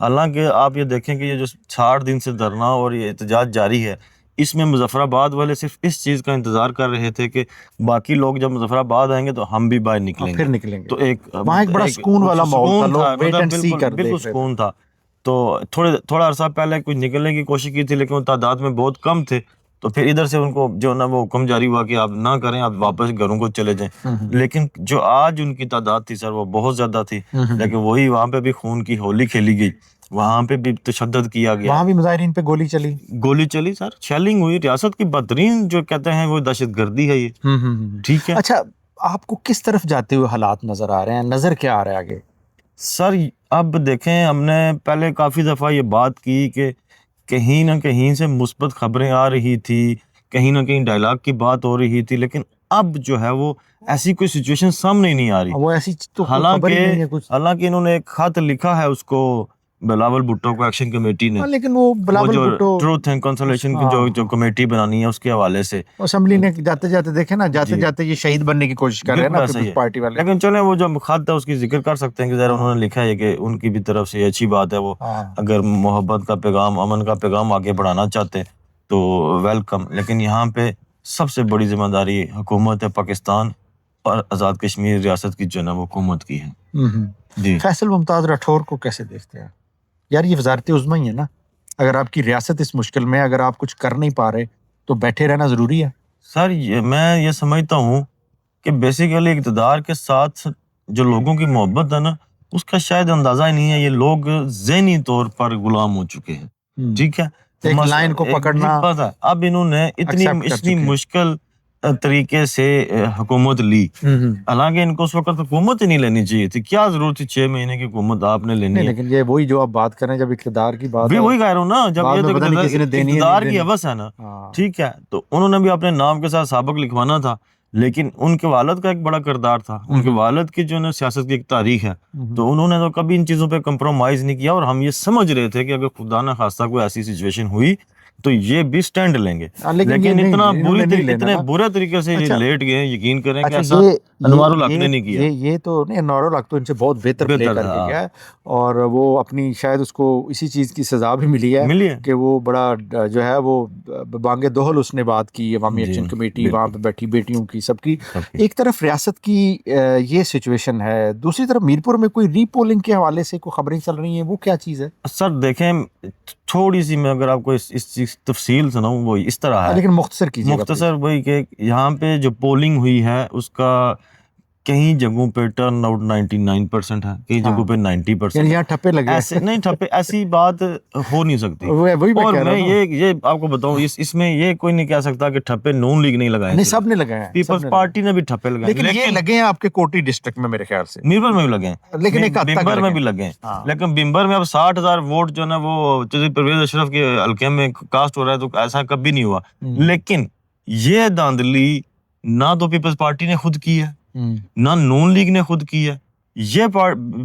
حالانکہ آپ یہ دیکھیں کہ یہ جو 60 دن سے دھرنا اور یہ احتجاج جاری ہے، اس میں مظفر آباد والے صرف اس چیز کا انتظار کر رہے تھے کہ باقی لوگ جب مظفر آباد آئیں گے تو ہم بھی باہر نکلیں گے، پھر نکلیں گے. تو وہاں ایک بڑا سکون والا ماحول تھا، لوگ ویٹ اینڈ سی کر بالکل سکون تھا. تو تھوڑا عرصہ پہلے کچھ نکلنے کی کوشش کی تھی لیکن وہ تعداد میں بہت کم تھے، تو پھر ادھر سے ان کو جو نا وہ حکم جاری ہوا کہ آپ نہ کریں، آپ واپس گھروں کو چلے جائیں. لیکن جو آج ان کی تعداد تھی سر وہ بہت زیادہ تھی، لیکن وہی وہاں پہ بھی خون کی ہولی کھیلی گئی، وہاں پہ بھی تشدد کیا گیا، وہاں بھی مظاہرین پہ گولی چلی سر، شیلنگ ہوئی. ریاست کی بدترین جو کہتے ہیں وہ دہشت گردی ہے یہ. ٹھیک ہے. اچھا، آپ کو کس طرف جاتے ہوئے حالات نظر آ رہے ہیں؟ نظر کیا آ رہا ہے آگے؟ سر اب دیکھیں، ہم نے پہلے کافی دفعہ یہ بات کی کہ کہیں نہ کہیں سے مثبت خبریں آ رہی تھی، کہیں نہ کہیں ڈائلاگ کی بات ہو رہی تھی، لیکن اب جو ہے وہ ایسی کوئی سچویشن سامنے ہی نہیں آ رہی. وہ ایسی تو خبر ہی نہیں ہے کچھ. حالانکہ انہوں نے ایک خط لکھا ہے اس کو بلاول بھٹو کو ایکشن کمیٹی نے، لیکن وہ Bilawal Bhutto truth and consolation کی جو کمیٹی بنانی ہے اس کے حوالے سے اسمبلی نے جاتے جاتے دیکھے نا، جاتے جاتے یہ شہید بننے کی کوشش کر رہے ہیں نا پیپلز پارٹی والے. لیکن چلیں وہ جو خط ہے اس کی ذکر کر سکتے ہیں کہ ذرا انہوں نے لکھا ہے کہ ان کی بھی طرف سے یہ اچھی بات ہے، وہ اگر محبت کا پیغام، امن کا پیغام آگے بڑھانا چاہتے ہیں تو ویلکم. لیکن یہاں پہ سب سے بڑی ذمہ داری حکومت پاکستان اور آزاد کشمیر ریاست کی جو ہے نا وہ حکومت کی ہے. جی فیصل ممتاز راٹھور کو کیسے دیکھتے ہیں؟ یار یہ وزارت عظمیٰ ہی ہے نا، اگر آپ کی ریاست اس مشکل میں، اگر آپ کچھ کر نہیں پا رہے تو بیٹھے رہنا ضروری ہے. سر میں یہ سمجھتا ہوں کہ بیسیکلی اقتدار کے ساتھ جو لوگوں کی محبت ہے نا اس کا شاید اندازہ ہی نہیں ہے. یہ لوگ ذہنی طور پر غلام ہو چکے ہیں. ٹھیک ہے، ایک لائن کو پکڑنا. اب انہوں نے اتنی مشکل طریقے سے حکومت لی، حالانکہ ان کو اس وقت حکومت ہی نہیں لینی چاہیے تھی. کیا ضرورت تھی 6 مہینے کی حکومت آپ نے لینی ہے؟ لیکن یہ وہی جو آپ بات کریں جب اقتدار کی بات، وہی کہہ رہا ہوں نا، جب یہ اقتدار کی ہوس ہے نا، ٹھیک ہے، تو انہوں نے بھی اپنے نام کے ساتھ سابق لکھوانا تھا. لیکن ان کے والد کا ایک بڑا کردار تھا، ان کے والد کی جو ہے سیاست کی ایک تاریخ ہے، تو انہوں نے تو کبھی ان چیزوں پہ کمپرومائز نہیں کیا. اور ہم یہ سمجھ رہے تھے کہ اگر خدا نہ خواستہ کوئی ایسی سچویشن ہوئی تو یہ بھی سٹینڈ لیں گے. لیکن اتنے برے طریقے سے یہ لیٹ گئے، یقین کریں کہ ایسا انوار الحق نے نہیں کیا. یہ تو نہیں، انوار الحق تو ان سے بہت بہتر پلے کر کے گیا ہے، اور وہ اپنی شاید اس کو اسی چیز کی سزا بھی ملی ہے کہ وہ بڑا جو ہے وہ بانگ دہل اس نے بات کی عوامی ایکشن کمیٹی وہاں پہ بیٹھی، بیٹیوں کی سب کی. ایک طرف ریاست کی یہ سچویشن ہے، دوسری طرف میرپور میں کوئی ری پولنگ کے حوالے سے کوئی خبریں چل رہی ہیں، وہ کیا چیز ہے؟ سر دیکھیں تھوڑی سی میں اگر آپ کو اس چیز تفصیل سناؤں وہ اس طرح ہے، لیکن مختصر کیجیے. مختصر وہی کہ یہاں پہ جو پولنگ ہوئی ہے اس کا کہیں جگہوں پہ ٹرن آؤٹ 99% ہے، کئی جگہوں پہ 90%. یہاں ٹھپے لگے ایسے نہیں، ٹھپے ایسی بات ہو نہیں سکتی. اور میں یہ آپ کو بتاؤں اس میں یہ کوئی نہیں کہہ سکتا کہ ٹھپے نون لیگ نہیں لگائے، نہیں سب نے لگائے ہیں، پیپلز پارٹی نے بھی ٹھپے لگائے، لیکن یہ لگے ہیں آپ کے کوٹی ڈسٹرکٹ میں میرے خیال سے، میرپور میں بھی لگے ہیں، لیکن بمبر میں بھی لگے ہیں. لیکن بمبر میں اب 60,000 ووٹ جو نا وہ پرویز اشرف کے حلقے میں کاسٹ ہو رہا ہے، تو ایسا کبھی نہیں ہوا. لیکن یہ دھاندلی نہ تو پیپلز پارٹی نے خود کی ہے، نہ نون لیگ نے خود کی ہے. یہ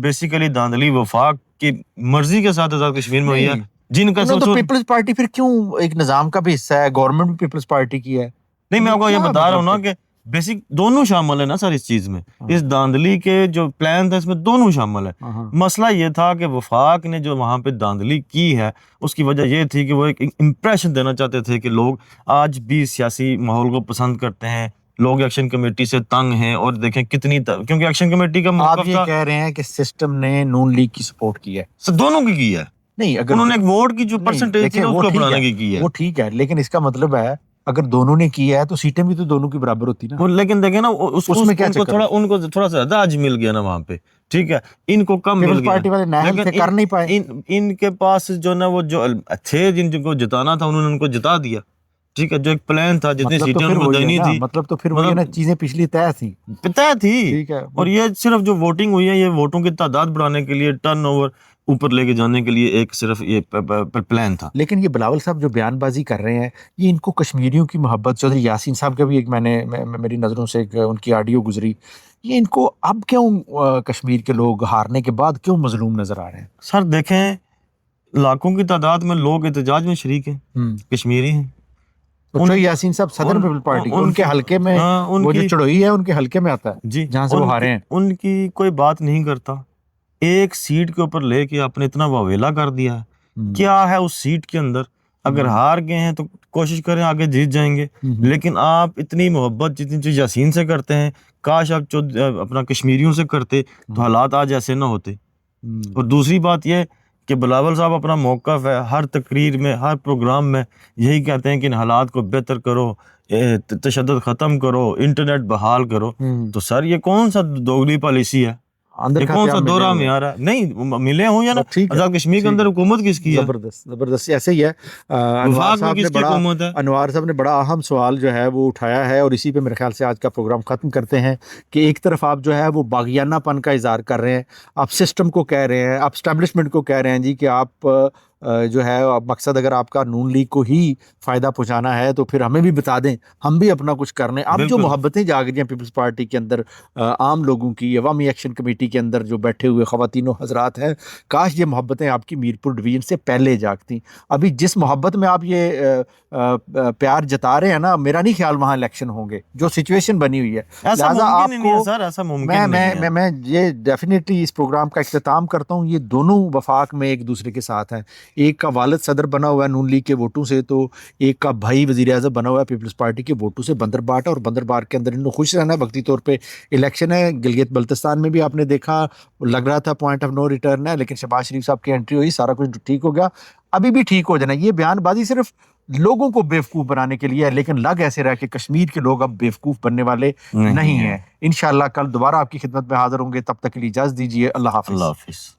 بیسیکلی دھاندلی وفاق کی مرضی کے ساتھ آزاد کشمیر میں ہوئی ہے، جن کا تو پیپلز پارٹی پھر کیوں ایک نظام کا بھی حصہ ہے، گورنمنٹ بھی پیپلز پارٹی کی ہے. نہیں میں آپ کو یہ بتا رہا ہوں نا کہ بیسک دونوں شامل ہے نا سر اس چیز میں، اس دھاندلی کے جو پلان تھا اس میں دونوں شامل ہے. مسئلہ یہ تھا کہ وفاق نے جو وہاں پہ دھاندلی کی ہے اس کی وجہ یہ تھی کہ وہ ایک امپریشن دینا چاہتے تھے کہ لوگ آج بھی سیاسی ماحول کو پسند کرتے ہیں، لوگ ایکشن کمیٹی سے تنگ ہیں. اور دیکھیں کتنی کیونکہ ایکشن کمیٹی کا آپ یہ کہہ رہے ہیں کہ سسٹم نے نون لیگ کی سپورٹ کی ہے، دونوں کی ہے. نہیں اگر انہوں نے ایک ووٹ کی جو پرسنٹیج تھی اس کو بڑھانے کی ہے، وہ ٹھیک ہے، لیکن اس کا مطلب ہے اگر دونوں نے کیا ہے تو سیٹیں بھی تو دونوں کی برابر ہوتی نا. لیکن دیکھیں نا اس میں کیا ان کو تھوڑا سا زیادہ آج مل گیا نا وہاں پہ، ٹھیک ہے، ان کو کم مل گیا، پارٹی والے نااہل تھے، کر نہیں پائے. ان کے پاس جو نا وہ جو تھے جن کو جتانا تھا انہوں نے ان کو جتا دیا. ٹھیک ہے، جو ایک پلان تھا جتنی سیٹیں ان کو دینی تھی، مطلب تو پھر وہی نا چیزیں پچھلی طے تھی. اور یہ صرف جو ووٹنگ ہوئی ہے یہ ووٹوں کی تعداد بڑھانے کے لیے، ٹرن اوور اوپر لے کے جانے کے لیے ایک صرف یہ پلان تھا. لیکن یہ بلاول صاحب جو بیان بازی کر رہے ہیں یہ ان کو کشمیریوں کی محبت، چودھری یاسین صاحب کا بھی ایک میری نظروں سے ان کی آڈیو گزری، یہ ان کو اب کیوں کشمیر کے لوگ ہارنے کے بعد کیوں مظلوم نظر آ رہے ہیں؟ سر دیکھیں لاکھوں کی تعداد میں لوگ احتجاج میں شریک ہیں، کشمیری ہیں. یاسین صاحب صدر پیپل پارٹی ان کے حلقے میں وہ جو چڑوئی ہے ان کے حلقے میں آتا ہے جہاں سے وہ ہارے ہیں. ان کی کوئی بات نہیں کرتا، ایک سیٹ کے اوپر لے کے آپ نے اتنا واویلا کر دیا ہے. کیا ہے اس سیٹ کے اندر؟ اگر ہار گئے ہیں تو کوشش کریں آگے جیت جائیں گے, لیکن آپ اتنی محبت جتنی چیز یاسین سے کرتے ہیں, کاش آپ اپنا کشمیریوں سے کرتے تو حالات آج ایسے نہ ہوتے. اور دوسری بات یہ کہ بلاول صاحب اپنا موقف ہے, ہر تقریر میں ہر پروگرام میں یہی کہتے ہیں کہ ان حالات کو بہتر کرو, تشدد ختم کرو, انٹرنیٹ بحال کرو. تو سر یہ کون سا دوگلی پالیسی ہے؟ یہ کون سا دورہ معیار ہے؟ نہیں ملے ہوں یا نا, آزاد کشمیر کے اندر حکومت کس کی ہے؟ زبردست ایسے ہی ہے. وفاق میں کس کی حکومت ہے؟ انوار صاحب نے بڑا اہم سوال جو ہے وہ اٹھایا ہے, اور اسی پہ میرے خیال سے آج کا پروگرام ختم کرتے ہیں. کہ ایک طرف آپ جو ہے وہ باغیانہ پن کا اظہار کر رہے ہیں, آپ سسٹم کو کہہ رہے ہیں, آپ اسٹیبلشمنٹ کو کہہ رہے ہیں جی کہ آپ جو ہے مقصد اگر آپ کا نون لیگ کو ہی فائدہ پہنچانا ہے تو پھر ہمیں بھی بتا دیں, ہم بھی اپنا کچھ کر لیں. اب جو محبتیں جاگ رہی ہیں پیپلز پارٹی کے اندر, عام لوگوں کی, عوامی ایکشن کمیٹی کے اندر جو بیٹھے ہوئے خواتین و حضرات ہیں, کاش یہ محبتیں آپ کی میرپور ڈویژن سے پہلے جاگتیں. ابھی جس محبت میں آپ یہ پیار جتا رہے ہیں نا, میرا نہیں خیال وہاں الیکشن ہوں گے, جو سچویشن بنی ہوئی ہے. لہٰذا آپ کو میں یہ ڈیفینیٹلی اس پروگرام کا اختتام کرتا ہوں. یہ دونوں وفاق میں ایک دوسرے کے ساتھ ہیں. ایک کا والد صدر بنا ہوا ہے نون لیگ کے ووٹوں سے, تو ایک کا بھائی وزیر اعظم بنا ہوا ہے پیپلز پارٹی کے ووٹوں سے. بندر باٹ ہے, اور بندر باٹ کے اندر انہوں خوش رہنا ہے. وقتی طور پہ الیکشن ہے, گلگت بلتستان میں بھی آپ نے دیکھا لگ رہا تھا پوائنٹ آف نو ریٹرن ہے, لیکن شہباز شریف صاحب کی انٹری ہوئی, سارا کچھ ٹھیک ہو گیا. ابھی بھی ٹھیک ہو جانا. یہ بیان بازی صرف لوگوں کو بیوقوف بنانے کے لیے ہے, لیکن لگ ایسے رہا کہ کشمیر کے لوگ اب بیوقوف بننے والے نہیں ہیں. انشاءاللہ کل دوبارہ آپ کی خدمت میں حاضر ہوں گے, تب تک کے لیے اجازت دیجیے. اللہ حافظ.